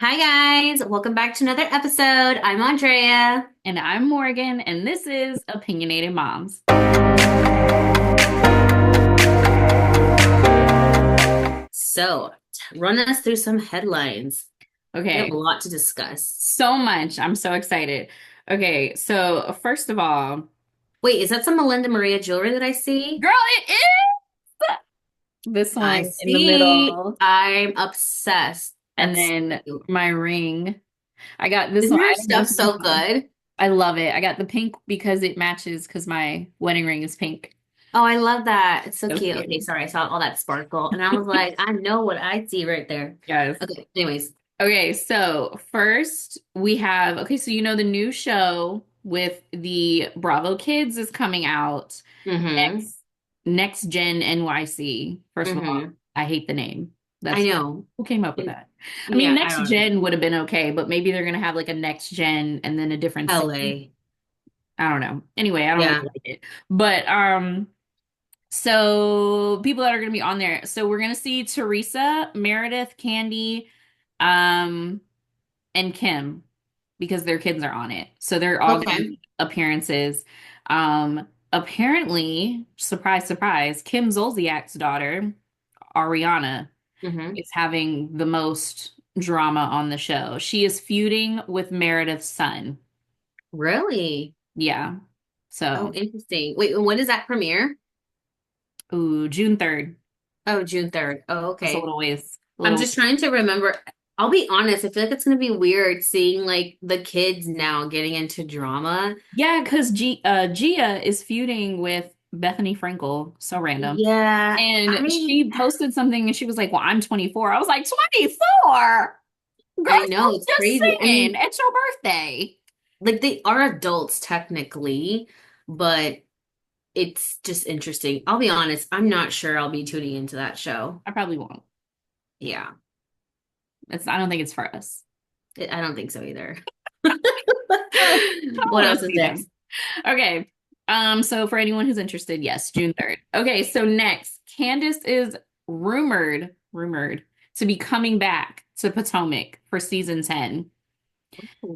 Hi guys, welcome back to another episode. I'm Andrea. And I'm Morgan, and this is Opinionated Moms. So, run us through some headlines. We have a Okay, lot to discuss. so much. I'm so excited. Okay, so first of all, Wait, is that some Melinda Maria jewelry that I see? girl, it is this I one in the see. middle, I'm obsessed. and That's then cute. my ring. I got this Isn't one. her I don't know stuff if you so know. good? I love it. I got the pink because it matches because my wedding ring is pink. Oh, I love that. It's so So cute. Okay, cute. sorry, I saw all that sparkle and I was like, I know what I see right there. Yes. Okay, anyways. Okay, so first we have, okay, so you know the new show with the Bravo kids is coming out Mm-hmm. next Gen NYC. First of all, Mm-hmm. I hate the name. I That's know. who came up with It- that. I mean, yeah, I next don't know. gen would have been okay, but maybe they're gonna have like a next gen and then a different city. LA. I don't know. Anyway, I don't really Yeah. like it. But so people that are gonna be on there. So we're gonna see Teresa, Meredith, Candy, um, and Kim because their kids are on it. So they're all gonna Okay. make appearances. Apparently, surprise, surprise, Kim Zolciak's daughter, Ariana, Mm-hmm. is having the most drama on the show. She is feuding with Meredith's son. Really? Yeah. Oh, So, interesting. Wait, when does that premiere? ooh, June 3rd. Oh, June 3rd. Oh, That's a okay. little ways. A I'm little. just trying to remember. I'll be honest, I feel like it's gonna be weird seeing like the kids now getting into drama. Yeah, because Gia is feuding with Bethany Frankel. So random. Yeah, And she posted something and she was like, well, I'm 24. I was like, 24? Girl, I you know was it's just crazy. I saying mean, it's your birthday. like they are adults technically, but it's just interesting. I'll be honest, I'm not sure I'll be tuning into that show. I probably won't. Yeah, I don't think it's for us. I don't think so either. I don't What want else to is see them. next? Okay. So for anyone who's interested, yes, June 3rd. Okay, so next, Candiace is rumored to be coming back to Potomac for season 10. Ooh.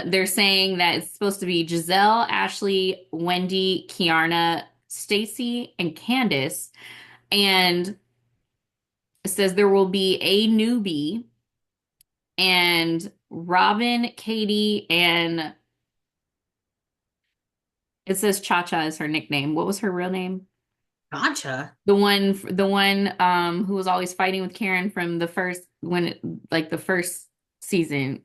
They're saying that it's supposed to be Giselle, Ashley, Wendy, Kiarna, Stacy, and Candice. And it says there will be a newbie and Robin, Katie, and it says Cha Cha is her nickname. What was her real name? Gotcha. The one who was always fighting with Karen from the first like the first season.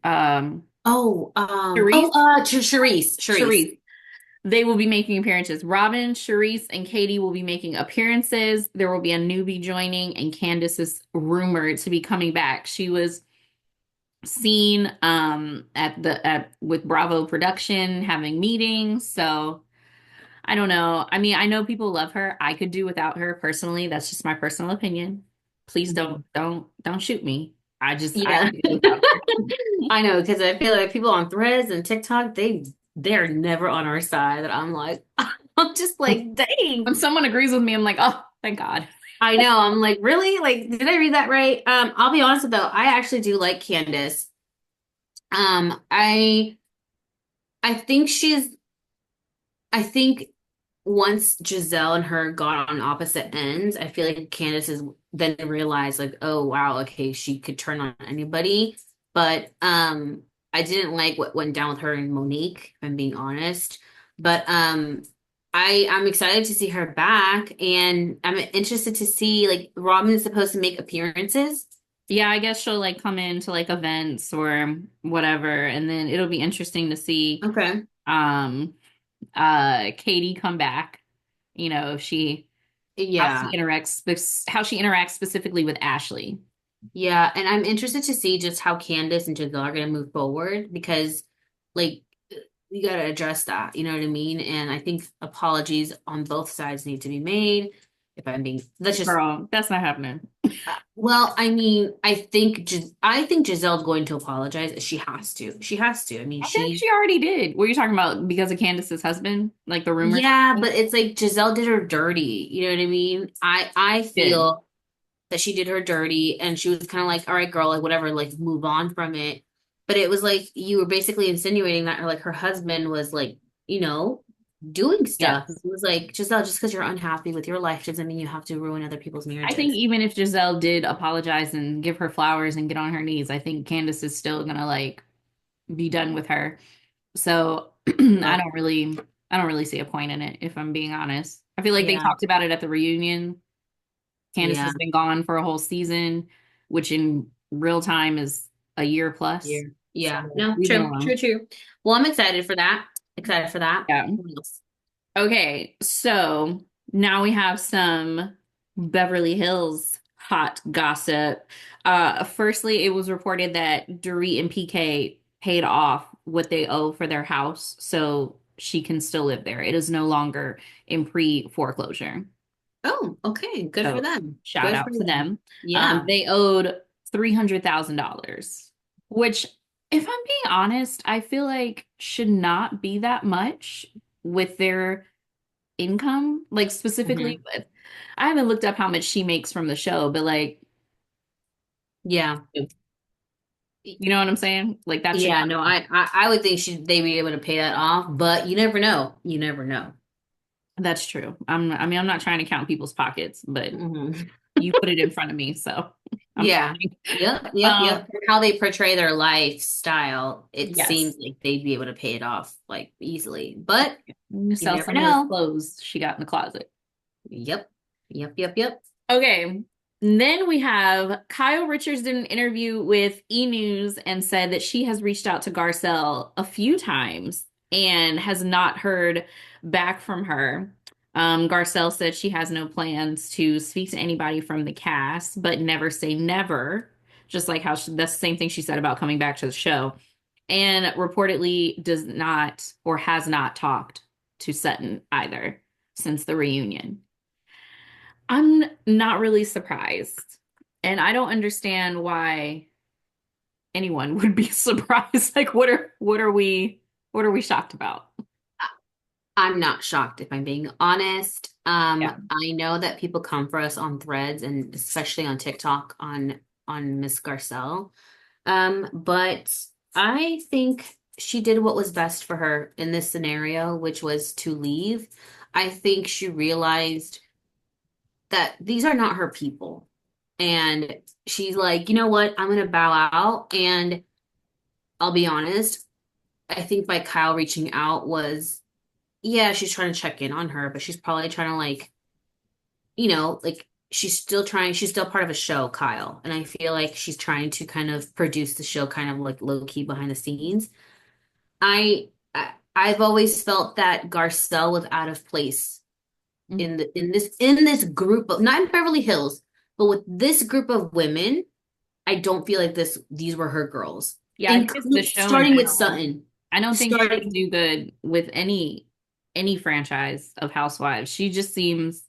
Charisse, Charisse. Charisse. They will be making appearances. Robin, Charisse, and Katie will be making appearances. There will be a newbie joining, and Candiace is rumored to be coming back. She was seen at with Bravo production having meetings. So I don't know. I mean, I know people love her. I could do without her personally. That's just my personal opinion. Please Mhm. don't shoot me. I Yeah. could do without her. I know, because I feel like people on Threads and TikTok, they're never on our side. And I'm like, I'm just like, dang. When someone agrees with me, I'm like, oh, thank God. I know. I'm like, really? Like, did I read that right? I'll be honest though, I actually do like Candace. Um, I I think she's I think once Giselle and her got on opposite ends, I feel like Candace is then realized like, oh wow, okay, she could turn on anybody. But I didn't like what went down with her and Monique, if I'm being honest. But I'm excited to see her back and I'm interested to see like Robin is supposed to make appearances. Yeah, I guess she'll like come into like events or whatever, and then it'll be interesting to see Okay. um Katie come back. You know, if she Yeah. how she interacts specifically with Ashley. Yeah, and I'm interested to see just how Candace and Giselle are going to move forward because, like, you got to address that. You know what I mean? And I think apologies on both sides need to be made. If I'm being, that's just, Girl, that's not happening. well, I mean, I think Giselle's going to apologize. She has to. She has to. I mean, I feel like she already did. What are you talking about? Because of Candace's husband? Like the rumors? yeah, but it's like Giselle did her dirty. You know what I mean? I Did. feel that she did her dirty and she was kind of like, all right, girl, like whatever, like move on from it. but it was like you were basically insinuating that her husband was like, you know, doing stuff. It Yes. was like, Giselle, just because you're unhappy with your life doesn't mean you have to ruin other people's I think marriages. even if Giselle did apologize and give her flowers and get on her knees, I think Candiace is still gonna like be done with her. So Oh, I don't really see a point in it, if I'm being honest. I feel like they yeah, talked about it at the reunion. Candiace yeah, has been gone for a whole season, which in real time is a year yeah, plus. So yeah. No, leave it true, true, alone. true. Well, I'm excited for that. Excited for that. Yeah. What else? Okay, so now we have some Beverly Hills hot gossip. Firstly, it was reported that Dorit and PK paid off what they owe for their house, so she can still live there. It is no longer in pre-foreclosure. Oh, okay. Good for So them. shout Good for out to them. them. Yeah. They owed $300,000, which, if I'm being honest, I feel like should not be that much with their income, like specifically Hmm. with, I haven't looked up how much she makes from the show, but like, Yeah. you know what I'm saying? Like that should Yeah, not no, be. I would think they'd be able to pay that off, but you never know. You never know. That's true. I mean, I'm not trying to count people's pockets, but Hmm. you put it in front of me, so I'm Yeah. counting. Yep, yep, Um, yep. How they portray their lifestyle, it seems yes. like they'd be able to pay it off like easily, but You you sell never some of those know. clothes she got in the closet. Yep. Yep, yep, yep. Okay. Then we have Kyle Richards did an interview with E! News and said that she has reached out to Garcelle a few times and has not heard back from her. Garcelle said she has no plans to speak to anybody from the cast, but never say never, just like how that's the same thing she said about coming back to the show. And reportedly does not or has not talked to Sutton either since the reunion. I'm not really surprised. And I don't understand why anyone would be surprised. Like what are we shocked about? I'm not shocked if I'm being honest. Yeah. I know that people come for us on threads and especially on TikTok on Miss Garcelle. But I think she did what was best for her in this scenario, which was to leave. I think she realized that these are not her people. And she's like, you know what? I'm gonna bow out. And I'll be honest, I think by Kyle reaching out was, yeah, she's trying to check in on her, but she's probably trying to like, like she's still part of a show, Kyle. And I feel like she's trying to kind of produce the show kind of like low key behind the scenes. I've always felt that Garcelle was out of place Mm. in this group of not in Beverly Hills, but with this group of women. I don't feel like these were her girls, Yeah, I think it's the include show in starting with general. Sutton. I don't think she would Starting, do good with any franchise of Housewives. She just seems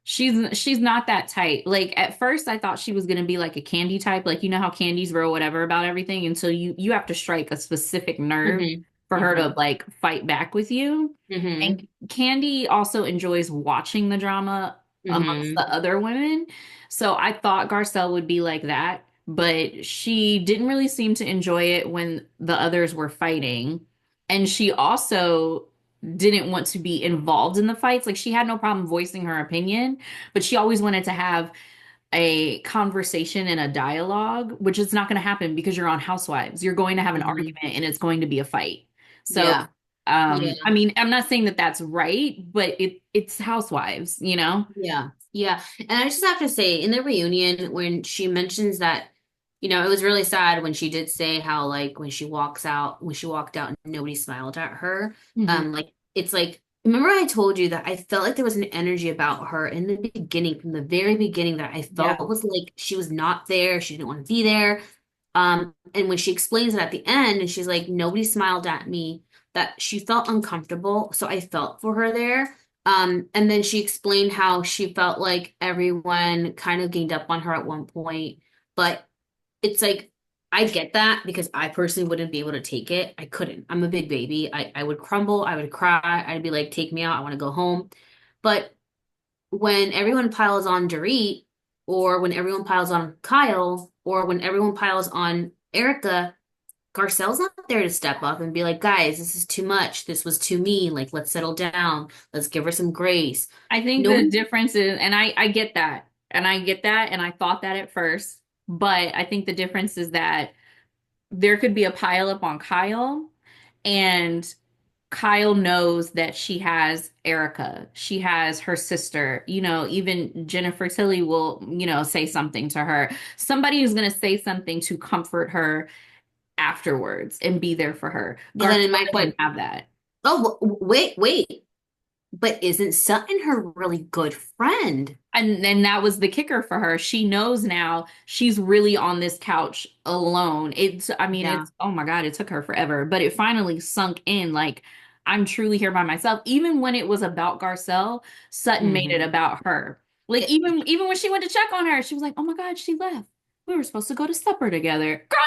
she's not that type. Like at first I thought she was gonna be like a Candy type, like you know how Candy's real whatever about everything, and so you have to strike a specific nerve hmm for her to hmm like fight back with you. hmm And Candy also enjoys watching the drama amongst hmm the other women. So I thought Garcelle would be like that, but she didn't really seem to enjoy it when the others were fighting. And she also didn't want to be involved in the fights. Like she had no problem voicing her opinion, but she always wanted to have a conversation and a dialogue, which is not going to happen because you're on Housewives. You're going to have an hmm argument and it's going to be a fight. So, Yeah, I yeah, mean, I'm not saying that that's right, but it's Housewives, you know? yeah, yeah. And I just have to say, in the reunion, when she mentions that, it was really sad when she did say how like when she walked out and nobody smiled at her. Hmm. Like it's like remember I told you that I felt like there was an energy about her in the beginning, from the very beginning, that I Yeah. felt was like she was not there, she didn't want to be there. And when she explains it at the end and she's like, nobody smiled at me, that she felt uncomfortable. So I felt for her there. And then she explained how she felt like everyone kind of ganged up on her at one point. But it's like, I get that because I personally wouldn't be able to take it. I couldn't. I'm a big baby. I would crumble. I would cry. I'd be like, take me out. I want to go home. But when everyone piles on Dorit, or when everyone piles on Kyle, or when everyone piles on Erica, Garcelle's not there to step up and be like, guys, this is too much. This was too mean. Like, let's settle down. Let's give her some grace. I think No the one, difference is, and I get that, and I get that, and I thought that at first, but I think the difference is that there could be a pile up on Kyle, and Kyle knows that she has Erica. She has her sister. You know, even Jennifer Tilly will, say something to her. Somebody is going to say something to comfort her afterwards and be there for her. and then Garcelle in my doesn't question, have that. oh, wait. But isn't Sutton her really good friend? And that was the kicker for her. She knows now she's really on this couch alone. I mean, Yeah. oh my God, it took her forever, but it finally sunk in. Like, I'm truly here by myself. Even when it was about Garcelle, Sutton made it Hmm. about her. Like, even when she went to check on her, she was like, "Oh my God, she left. We were supposed to go to supper together. Girl,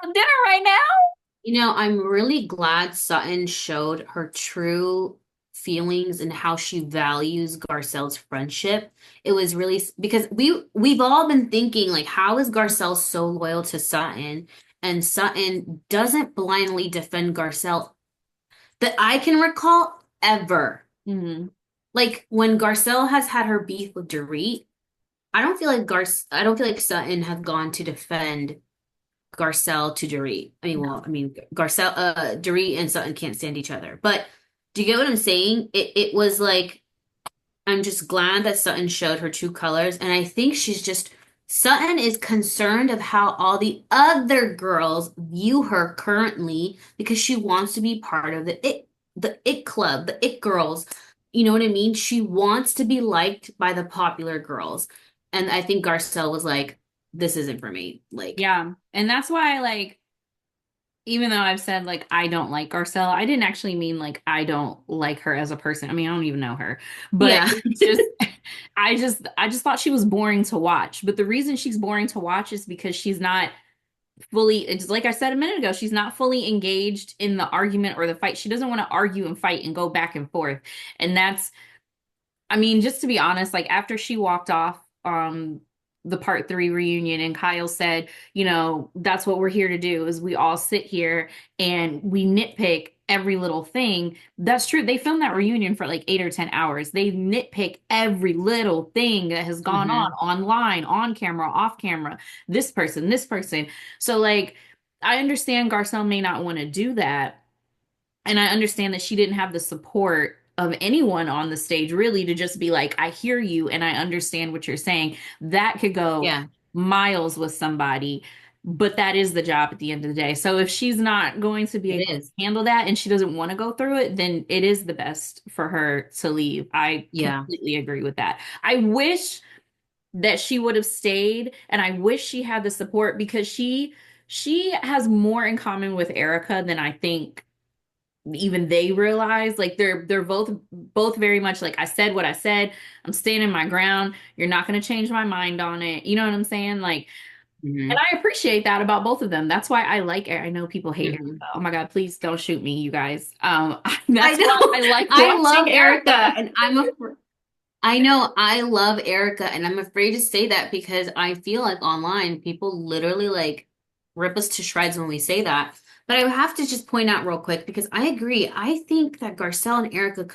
I'm dinner right now." I'm really glad Sutton showed her true feelings and how she values Garcelle's friendship. It was really because we've all been thinking like, how is Garcelle so loyal to Sutton? And Sutton doesn't blindly defend Garcelle that I can recall ever. Hmm. Like when Garcelle has had her beef with Dorit, I don't feel like Sutton has gone to defend Garcelle to Dorit. Garcelle, Dorit and Sutton can't stand each other. But do you get what I'm saying? It was like I'm just glad that Sutton showed her true colors, and I think Sutton is concerned of how all the other girls view her currently because she wants to be part of the it club, the it girls. You know what I mean? She wants to be liked by the popular girls. And I think Garcelle was like, this isn't for me. Like, Yeah. And that's why, like, even though I've said like I don't like Garcelle, I didn't actually mean like I don't like her as a person. I mean, I don't even know her. But yeah. it's just I just thought she was boring to watch. But the reason she's boring to watch is because she's not fully, it's like I said a minute ago, she's not fully engaged in the argument or the fight. She doesn't want to argue and fight and go back and forth. And that's, I mean, just to be honest, like after she walked off the part 3 reunion and Kyle said, that's what we're here to do is we all sit here and we nitpick every little thing. That's true. They filmed that reunion for like 8 or 10 hours. They nitpick every little thing that has gone on Hmm. online, on camera, off camera, this person, this person. So like I understand Garcelle may not want to do that, and I understand that she didn't have the support of anyone on the stage really to just be like, I hear you and I understand what you're saying. That could go Yeah, miles with somebody, but that is the job at the end of the day. So if she's not going to be it able to is. handle that and she doesn't want to go through it, then it is the best for her to leave. I Yeah. completely agree with that. I wish that she would have stayed, and I wish she had the support because she has more in common with Erica than I think even they realize. Like they're both very much like, I said what I said, I'm standing my ground, you're not going to change my mind on it, you know what I'm saying? Like, and Hmm. I appreciate that about both of them. That's why I like I know people hate Erica. Hmm. Oh my God, please don't shoot me, you guys. I That's why know. I like I love watching Erica, Erica. and I know I love Erica, and I'm afraid to say that because I feel like online people literally like rip us to shreds when we say that. But I have to just point out real quick because I agree. I think that Garcelle and Erica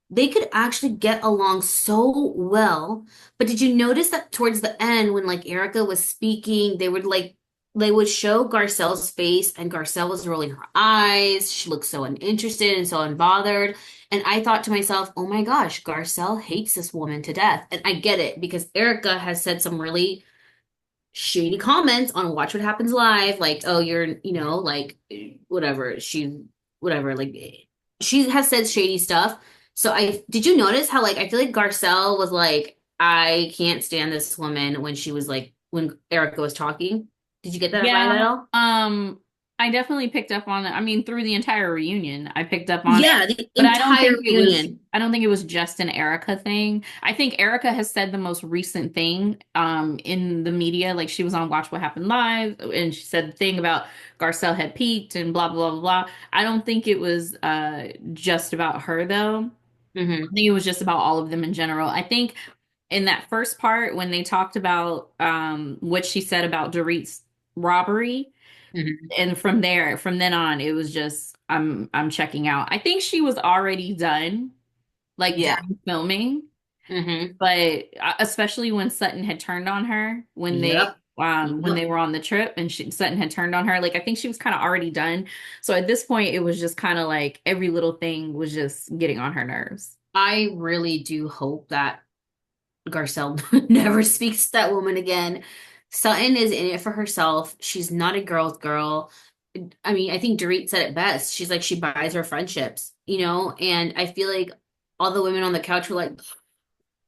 they could actually get along so well. But did you notice that towards the end, when like Erica was speaking, they would show Garcelle's face and Garcelle was rolling her eyes. She looked so uninterested and so unbothered. And I thought to myself, oh my gosh, Garcelle hates this woman to death. And I get it because Erica has said some really shady comments on Watch What Happens Live, like, oh, you're, like whatever. Whatever, like she has said shady stuff. So I did you notice how like I feel like Garcelle was like, I can't stand this woman when she was like when Erica was talking. Did you get that vibe Yeah, at all? I definitely picked up on it. I mean, through the entire reunion, I picked up on it. Yeah, the But entire reunion. I don't think it was just an Erica thing. I think Erica has said the most recent thing in the media. Like she was on Watch What Happened Live and she said the thing about Garcelle had peaked and blah blah blah blah. I don't think it was just about her though. I Hmm. think it was just about all of them in general. I think in that first part when they talked about what she said about Dorit's robbery, Mhm. And from then on, it was just I'm checking out. I think she was already done, like Yeah. during filming, Hmm. but especially when Sutton had turned on her Yep. when Yep. they were on the trip and Sutton had turned on her, like I think she was kind of already done. So at this point, it was just kind of like every little thing was just getting on her nerves. I really do hope that Garcelle never speaks to that woman again. Sutton is in it for herself. She's not a girl's girl. I mean, I think Dorit said it best. She's like, she buys her friendships, you know? And I feel like all the women on the couch were like,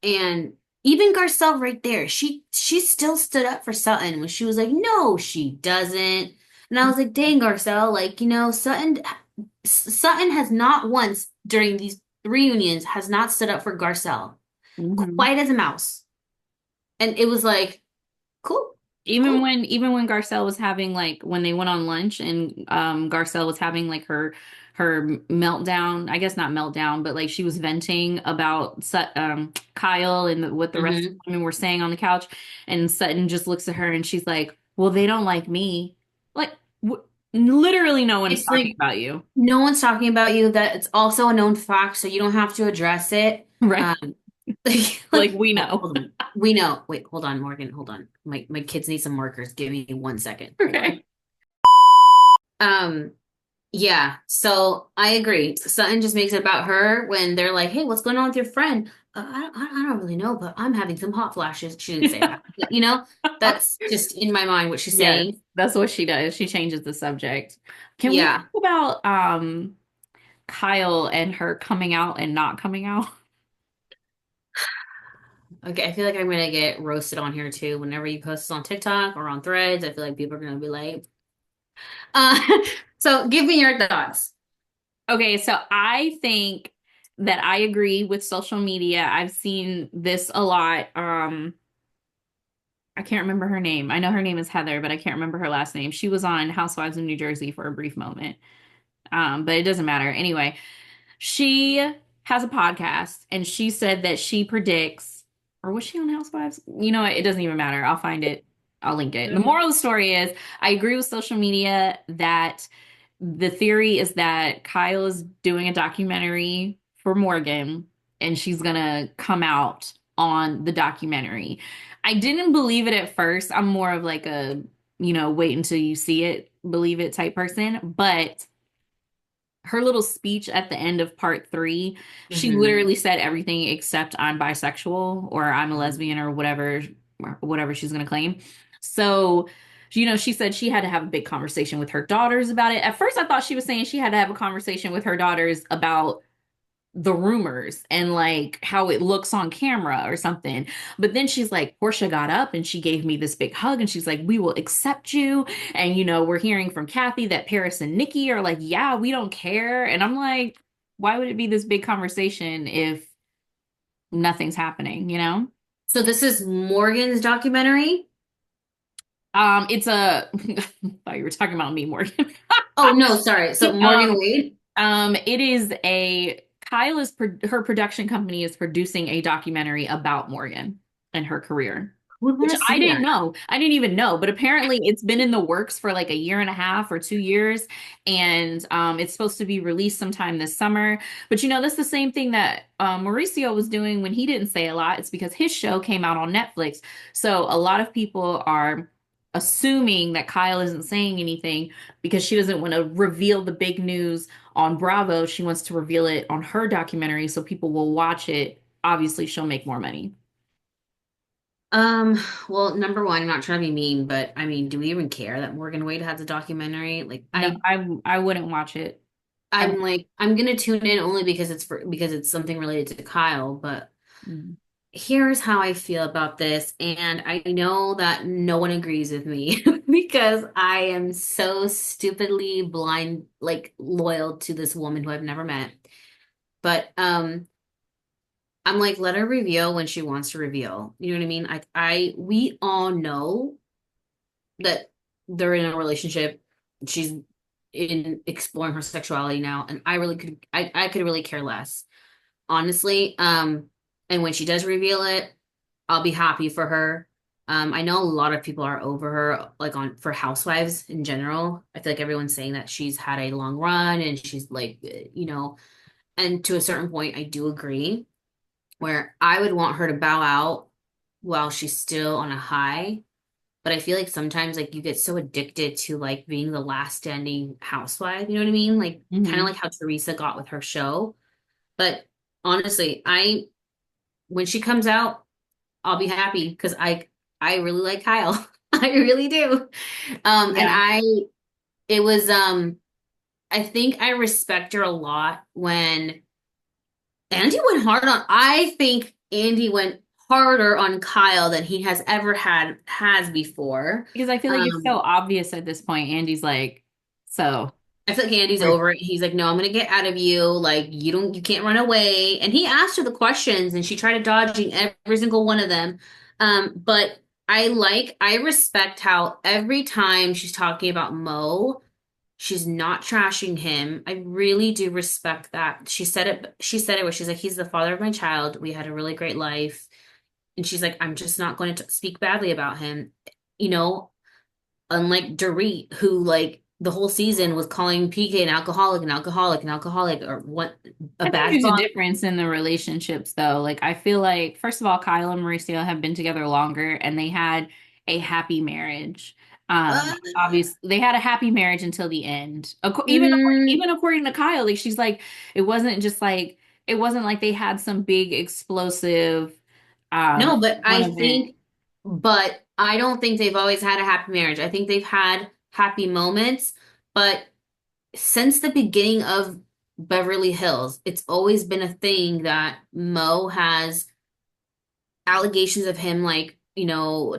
and even Garcelle right there, she still stood up for Sutton when she was like, no, she doesn't. And I was like, dang, Garcelle, like, Sutton has not once during these reunions has not stood up for Garcelle. Mhm. Quiet as a mouse. And it was like, cool, cool. Even when Garcelle was having like when they went on lunch and Garcelle was having like her meltdown, I guess not meltdown, but like she was venting about Kyle and what the rest of Hmm. the women were saying on the couch, and Sutton just looks at her and she's like, "Well, they don't like me." Like literally no one is It's talking like about you. no one's talking about you. That it's also a known fact, so you don't have to address it. Right. Um, Like like, we hold, know. hold on. We know. Wait, hold on, Morgan. Hold on. My kids need some markers. Give me 1 second. Hold on. Okay. Um, yeah. So I agree. Sutton just makes it about her when they're like, "Hey, what's going on with your friend?" I don't really know, but I'm having some hot flashes. She didn't say that. But, that's just in my mind what she's Yes, saying. that's what she does. She changes the subject. Can we talk Yeah. about Kyle and her coming out and not coming out? Okay, I feel like I'm gonna get roasted on here too. Whenever you post this on TikTok or on Threads, I feel like people are gonna be like, uh, so give me your thoughts. Okay, so I think that I agree with social media. I've seen this a lot. I can't remember her name. I know her name is Heather, but I can't remember her last name. She was on Housewives of New Jersey for a brief moment. But it doesn't matter. Anyway, she has a podcast and she said that she predicts, or was she on Housewives? You know what? It doesn't even matter. I'll find it. I'll link it. The moral of the story is I agree with social media that the theory is that Kyle is doing a documentary for Morgan and she's gonna come out on the documentary. I didn't believe it at first. I'm more of like a, wait until you see it, believe it type person. But her little speech at the end of part three, she Hmm. literally said everything except I'm bisexual or I'm a lesbian or whatever she's going to claim. So, she said she had to have a big conversation with her daughters about it. At first, I thought she was saying she had to have a conversation with her daughters about the rumors and like how it looks on camera or something. But then she's like, Portia got up and she gave me this big hug and she's like, we will accept you. And we're hearing from Kathy that Paris and Nikki are like, yeah, we don't care. And I'm like, why would it be this big conversation if nothing's happening, you know? So this is Morgan's documentary. It's a I thought you were talking about me, Morgan. Oh no, sorry. So Morgan um, Wade. it is a her production company is producing a documentary about Morgan and her career, Who would want which to I see didn't that? know. I didn't even know, but apparently it's been in the works for like a year and a half or 2 years, and it's supposed to be released sometime this summer. But that's the same thing that Mauricio was doing when he didn't say a lot. It's because his show came out on Netflix, so a lot of people are assuming that Kyle isn't saying anything because she doesn't want to reveal the big news on Bravo. She wants to reveal it on her documentary so people will watch it. Obviously, she'll make more money. Um, well, number one, I'm not trying to be mean, but I mean, do we even care that Morgan Wade has a documentary? Like No, I wouldn't watch it. I I'm like, I'm gonna tune in only because it's something related to Kyle, but mm, here's how I feel about this, and I know that no one agrees with me because I am so stupidly blind, like loyal to this woman who I've never met. But I'm like, let her reveal when she wants to reveal. You know what I mean? We all know that they're in a relationship. She's in exploring her sexuality now, and I could really care less, honestly. And when she does reveal it, I'll be happy for her. I know a lot of people are over her, like on for Housewives in general. I feel like everyone's saying that she's had a long run and she's like, and to a certain point, I do agree. Where I would want her to bow out while she's still on a high. But I feel like sometimes like you get so addicted to like being the last standing housewife, you know what I mean? Like kind of Hmm. like how Teresa got with her show. But honestly, I when she comes out, I'll be happy because I really like Kyle. I really do. And Yeah. it was I think I respect her a lot when Andy went hard on I think Andy went harder on Kyle than he has ever has before. Because I feel like it's so Um obvious at this point. Andy's like, so I feel like Andy's we're over it. He's like, no, I'm gonna get out of you. Like, you can't run away. And he asked her the questions and she tried dodging every single one of them. But I respect how every time she's talking about Mo, she's not trashing him. I really do respect that. She said it where she's like, he's the father of my child. We had a really great life. And she's like, I'm just not going to speak badly about him. You know, unlike Dorit, who like the whole season was calling PK an alcoholic, an alcoholic, an alcoholic, or what a I think bad there's a father. difference in the relationships, though. Like, I feel like, first of all, Kyle and Mauricio have been together longer and they had a happy marriage. Uh, Obviously, they had a happy marriage until the end. mm, Even according to Kyle, like, she's like, it wasn't just like, it wasn't like they had some big explosive no, but one event. but I don't think they've always had a happy marriage. I think they've had happy moments, but since the beginning of Beverly Hills, it's always been a thing that Mo has allegations of him like,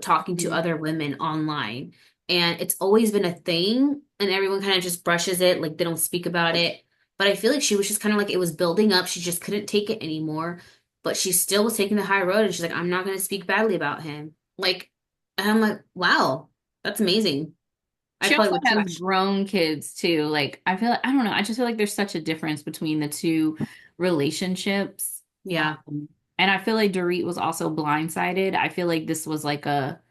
talking to Mhm. other women online. And it's always been a thing and everyone kind of just brushes it, like they don't speak about it. But I feel like she was just kind of like it was building up. She just couldn't take it anymore. But she still was taking the high road and she's like, I'm not gonna speak badly about him. Like, and I'm like, wow, that's amazing. I She probably also would too. has grown kids too. Like, I feel like, I don't know, I just feel like there's such a difference between the two relationships. Yeah. And I feel like Dorit was also blindsided. I feel like this was like a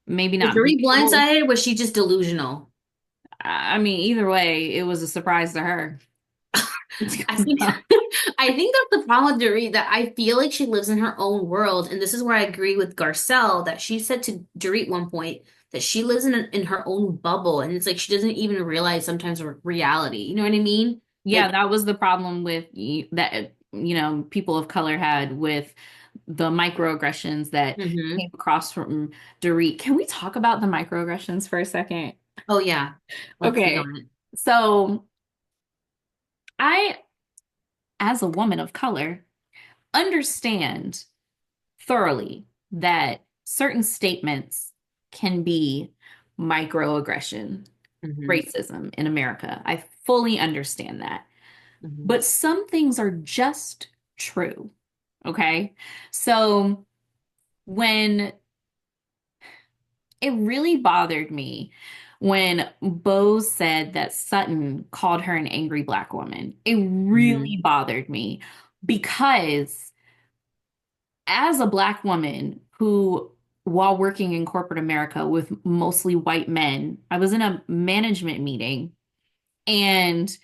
maybe Was not Dorit mutual. blindsided or was she just delusional? I mean, either way, it was a surprise to her. I think I think that's the problem with Dorit, that I feel like she lives in her own world, and this is where I agree with Garcelle that she said to Dorit one point that she lives in her own bubble, and it's like she doesn't even realize sometimes reality. You know what I mean? Yeah, Like, that was the problem with that, people of color had with the microaggressions that hmm came across from Dorit. Can we talk about the microaggressions for a second? oh yeah, let's speak Okay. on it. So I, as a woman of color, understand thoroughly that certain statements can be microaggression, hmm racism in America. I fully understand that. hmm But some things are just true. Okay. So when it really bothered me when Bose said that Sutton called her an angry black woman, it hmm really bothered me because as a black woman who, while working in corporate America with mostly white men, I was in a management meeting and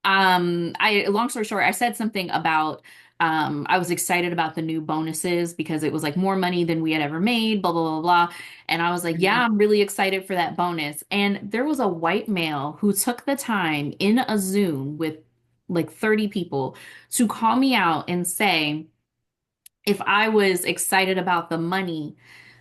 I long story short, I said something about I was excited about the new bonuses because it was like more money than we had ever made, blah blah blah blah. And I was like, yeah, hmm I'm really excited for that bonus. And there was a white male who took the time in a Zoom with like 30 people to call me out and say, if I was excited about the money,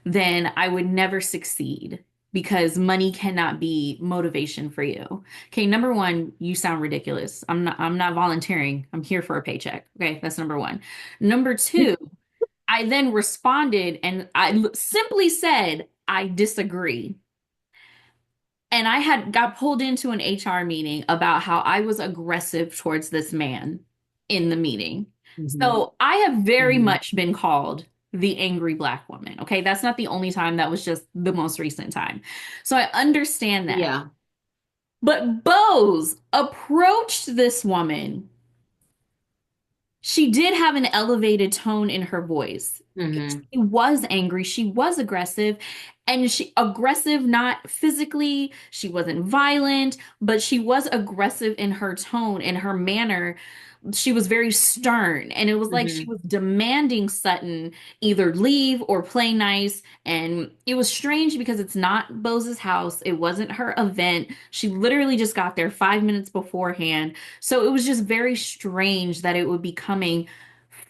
then I would never succeed because money cannot be motivation for you. Okay, number one, you sound ridiculous. I'm not volunteering. I'm here for a paycheck. Okay, that's number one. Number two, I then responded and simply said, I disagree. And I had got pulled into an HR meeting about how I was aggressive towards this man in the meeting. hmm So I have very hmm much been called the angry black woman. Okay. That's not the only time, that was just the most recent time. So I understand that. Yeah. But Bose approached this woman she did have an elevated tone in her voice. Mm-hmm. She was angry, she was aggressive, and she aggressive not physically, she wasn't violent, but she was aggressive in her tone and her manner. She was very stern, and it was like she Mm-hmm. was demanding Sutton either leave or play nice. And it was strange because it's not Bose's house, it wasn't her event. She literally just got there 5 minutes beforehand. So it was just very strange that it would be coming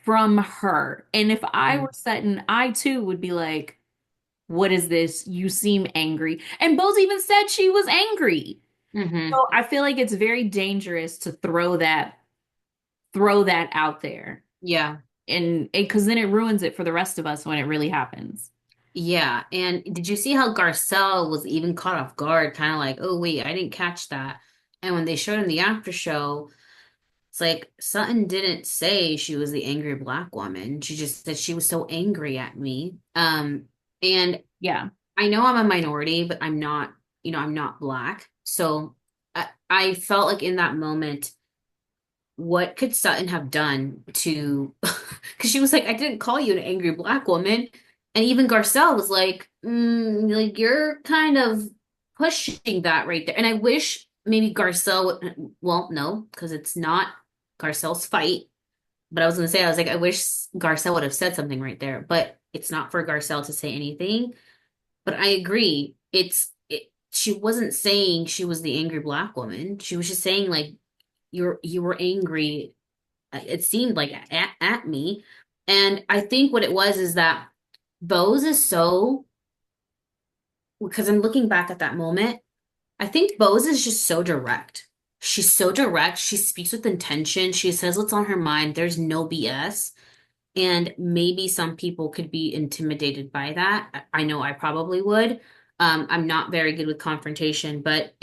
from her. And if I were Sutton, I too would be like, what is this? You seem angry. And Bose even said she was angry. Mm-hmm. So I feel like it's very dangerous to throw that out there. Yeah. And because then it ruins it for the rest of us when it really happens. Yeah. And did you see how Garcelle was even caught off guard, kind of like, oh, wait, I didn't catch that. And when they showed him the after show, it's like Sutton didn't say she was the angry black woman. She just said she was so angry at me. And Yeah. I know I'm a minority, but I'm not, I'm not black. So I felt like in that moment, what could Sutton have done to, because she was like, I didn't call you an angry black woman. And even Garcelle was like, like you're kind of pushing that right there. And I wish maybe Garcelle well, no, because it's not Garcelle's fight. But I was gonna say, I was like, I wish Garcelle would have said something right there. But it's not for Garcelle to say anything. But I agree. She wasn't saying she was the angry black woman. She was just saying like you were angry. It seemed like at me. And I think what it was is that Bose is so, because I'm looking back at that moment, I think Bose is just so direct. She's so direct. She speaks with intention. She says what's on her mind. There's no BS. And maybe some people could be intimidated by that. I know I probably would. I'm not very good with confrontation, but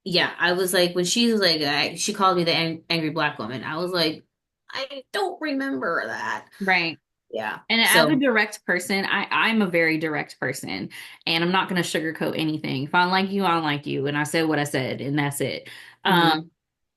yeah, I was like, when she was like, she called me the angry black woman, I was like, I don't remember that. Right. Yeah. And as a So, direct person, I'm a very direct person, and I'm not going to sugarcoat anything. If I don't like you, I don't like you. And I said what I said, and that's it. Um,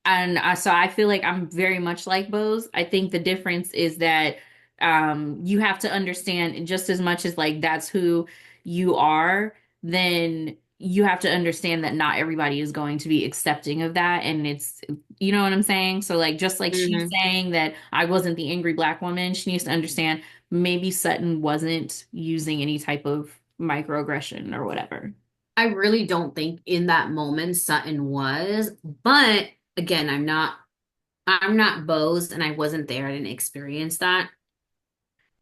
mhm, so I feel like I'm very much like Bose. I think the difference is that you have to understand just as much as like that's who you are, then you have to understand that not everybody is going to be accepting of that. And it's, you know what I'm saying? So like, just like she's mhm. saying that I wasn't the angry black woman, she needs to understand maybe Sutton wasn't using any type of microaggression or whatever. I really don't think in that moment Sutton was, but again, I'm not Bose and I wasn't there. I didn't experience that.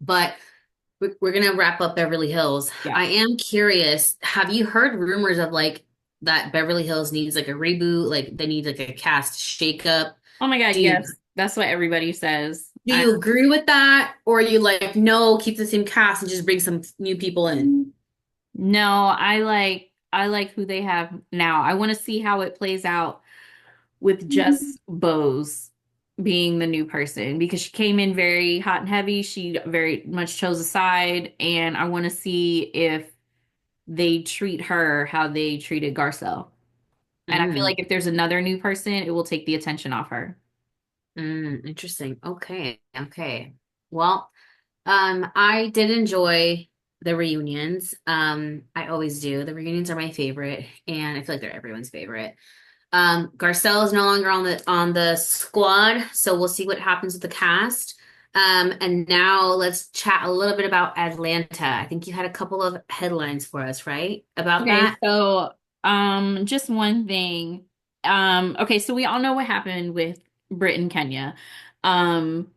But we're gonna wrap up Beverly Hills. Yeah. I am curious, have you heard rumors of like that Beverly Hills needs like a reboot, like they need like a cast shakeup? Oh my God, Do you yes. That's what everybody says. do you agree with that? Or are you like, no, keep the same cast and just bring some new people in? No, I like who they have now. I want to see how it plays out with just Bose being the new person because she came in very hot and heavy. She very much chose a side, and I want to see if they treat her how they treated Garcelle. And I feel Mm, like if there's another new person, it will take the attention off her. interesting. Okay, okay. Well, I did enjoy the reunions. I always do. The reunions are my favorite, and I feel like they're everyone's favorite. Garcelle is no longer on the squad, so we'll see what happens with the cast. And now let's chat a little bit about Atlanta. I think you had a couple of headlines for us, right? About Okay, that? so just one thing. Okay, so we all know what happened with Brit and Kenya. Um,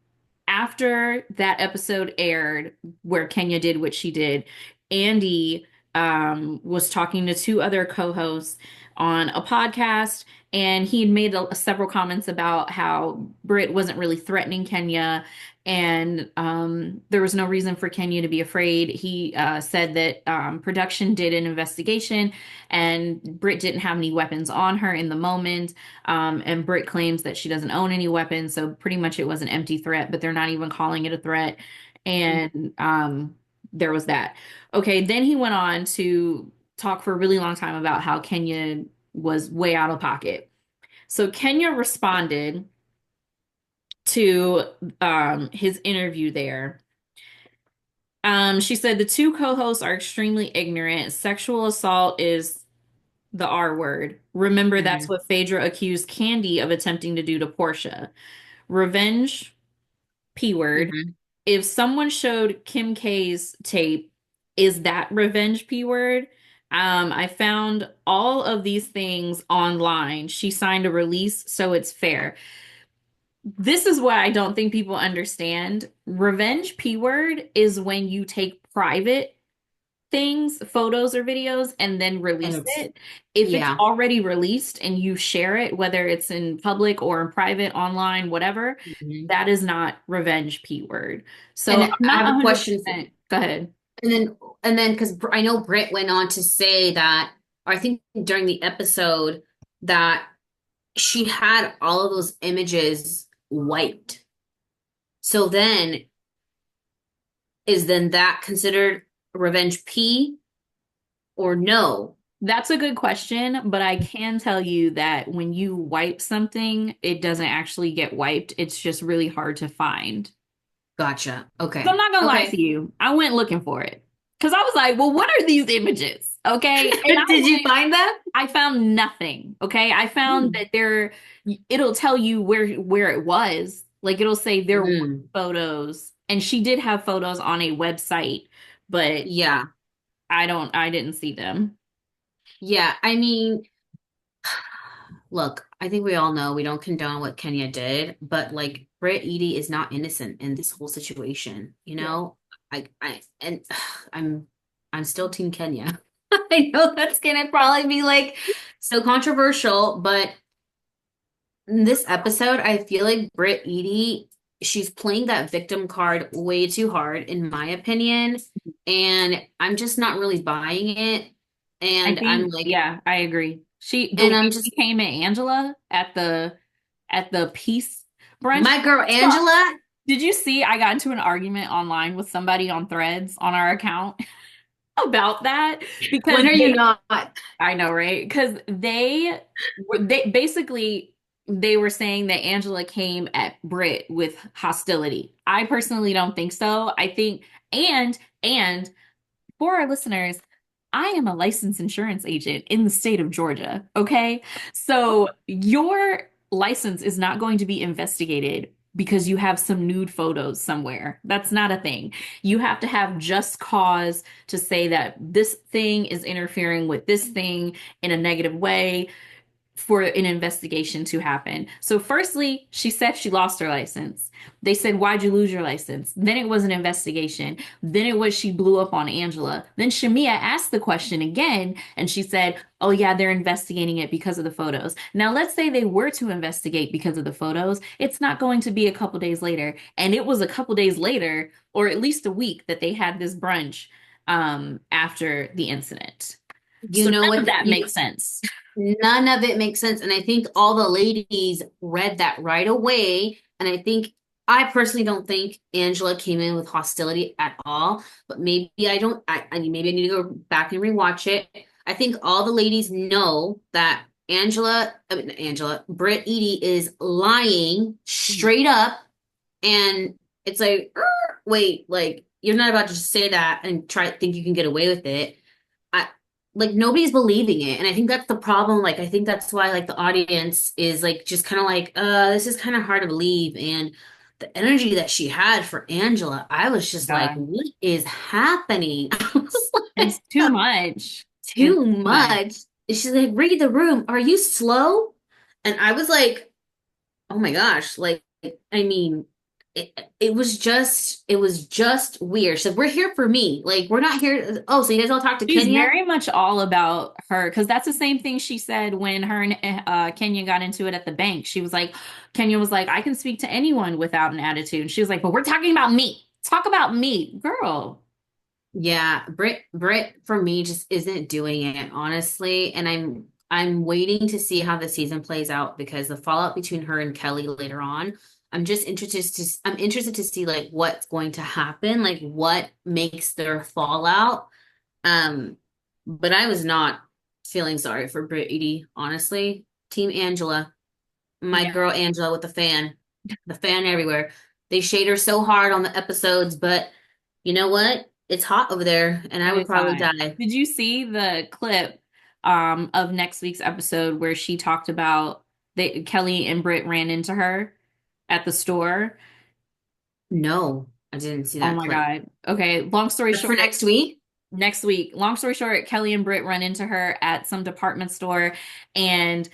After that episode aired where Kenya did what she did, Andy was talking to two other co-hosts on a podcast, and he had made several comments about how Brit wasn't really threatening Kenya, and there was no reason for Kenya to be afraid. He said that production did an investigation, and Brit didn't have any weapons on her in the moment. And Brit claims that she doesn't own any weapons, so pretty much it was an empty threat, but they're not even calling it a threat. And there was that. Okay, then he went on to talk for a really long time about how Kenya was way out of pocket. So Kenya responded to his interview there. She said the two co-hosts are extremely ignorant. Sexual assault is the R word. Remember, that's Hmm. what Phaedra accused Candy of attempting to do to Portia. Revenge, P word. Hmm. If someone showed Kim K's tape, is that revenge, P word? I found all of these things online. She signed a release, so it's fair. This is what I don't think people understand. Revenge, P word, is when you take private things, photos or videos, and then And release it's, it. If it's yeah. already released and you share it, whether it's in public or in private, online, whatever, Hmm. that is not revenge P word. So And I'm I not have a question. 100%. Go ahead. And then because I know Brit went on to say that, or I think during the episode, that she had all of those images wiped. So then, is then that considered revenge P or no? That's a good question, but I can tell you that when you wipe something, it doesn't actually get wiped. It's just really hard to find. Gotcha. So I'm Okay. not gonna lie Okay. to you. I went looking for it because I was like, well, what are these images? Okay. And Did you find them? I found nothing. Okay. I found Hmm. that it'll tell you where it was. Like it'll say there were Hmm. photos, and she did have photos on a website, but Yeah. I didn't see them. Yeah. I mean, look, I think we all know we don't condone what Kenya did, but like Britt Edie is not innocent in this whole situation, you Yeah. know? And I'm I'm still Team Kenya. I know that's gonna probably be like so controversial, but in this episode, I feel like Britt Edie, she's playing that victim card way too hard, in my opinion, and I'm just not really buying it. I And I'm think, like, yeah, I agree. The and way I'm she just came at Angela at the peace brunch. my girl So, Angela. did you see I got into an argument online with somebody on Threads on our account about that because When are you not? I know, right? Because they basically they were saying that Angela came at Brit with hostility. I personally don't think so. I think and for our listeners, I am a licensed insurance agent in the state of Georgia, okay? So your license is not going to be investigated because you have some nude photos somewhere. That's not a thing. You have to have just cause to say that this thing is interfering with this thing in a negative way for an investigation to happen. So, firstly, she said she lost her license. They said, why'd you lose your license? Then it was an investigation. Then it was she blew up on Angela. Then Shamia asked the question again, and she said, oh, yeah, they're investigating it because of the photos. Now, let's say they were to investigate because of the photos. It's not going to be a couple days later. And it was a couple days later, or at least a week, that they had this brunch after the incident. You So, know none of what? that makes sense. None of it makes sense. And I think all the ladies read that right away. And I think I personally don't think Angela came in with hostility at all. But maybe I don't. Maybe I need to go back and rewatch it. I think all the ladies know that Britt Edie is lying straight up, and it's like, wait, like you're not about to just say that and try think you can get away with it. I like nobody's believing it. And I think that's the problem. Like I think that's why like the audience is like just kind of like, this is kind of hard to believe. And the energy that she had for Angela, I was just like, Yeah. what is happening? I was It's like, too much. It's too too much. much. And she's like, read the room. Are you slow? And I was like, oh my gosh, like I mean, it was just weird. So we're here for me. Like we're not here. Oh, so you guys all talk to She's Kenya? very much all about her because that's the same thing she said when her and Kenya got into it at the bank. She was like, Kenya was like, I can speak to anyone without an attitude. And she was like, but we're talking about me. Talk about me, girl. Yeah, Brit for me just isn't doing it, honestly. And I'm waiting to see how the season plays out because the fallout between her and Kelly later on, I'm interested to see like what's going to happen, like what makes their fallout. Um, but I was not feeling sorry for Brit Edie, honestly. Team Angela, my Yeah. girl Angela with the fan. The fan everywhere. They shade her so hard on the episodes, but you know what? It's hot over there, and I It would is probably hot. die. Did you see the clip of next week's episode where she talked about Kelly and Britt ran into her at the store? No, I didn't see Oh that my clip. God. Okay, long story That's for short, next week? next week. Long story short, Kelly and Britt run into her at some department store, and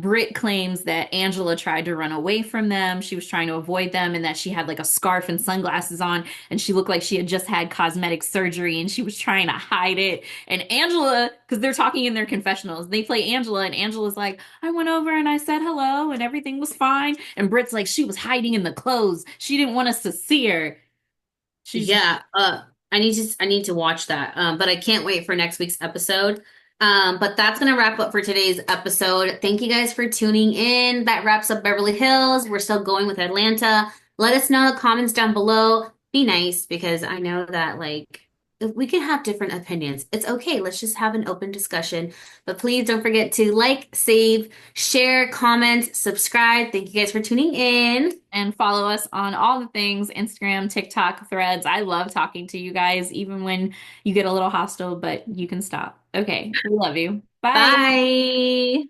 Britt claims that Angela tried to run away from them. She was trying to avoid them, and that she had like a scarf and sunglasses on, and she looked like she had just had cosmetic surgery, and she was trying to hide it. And Angela, because they're talking in their confessionals, they play Angela, and Angela's like, I went over and I said hello, and everything was fine. And Britt's like, she was hiding in the clothes. She didn't want us to see her. She's Yeah, I need to watch that. But I can't wait for next week's episode. But that's gonna wrap up for today's episode. Thank you guys for tuning in. That wraps up Beverly Hills. We're still going with Atlanta. Let us know in the comments down below. Be nice because I know that like we can have different opinions. It's okay. Let's just have an open discussion. But please don't forget to like, save, share, comment, subscribe. Thank you guys for tuning in. and follow us on all the things Instagram, TikTok, threads. I love talking to you guys, even when you get a little hostile, but you can stop. Okay, we love you. Bye. Bye.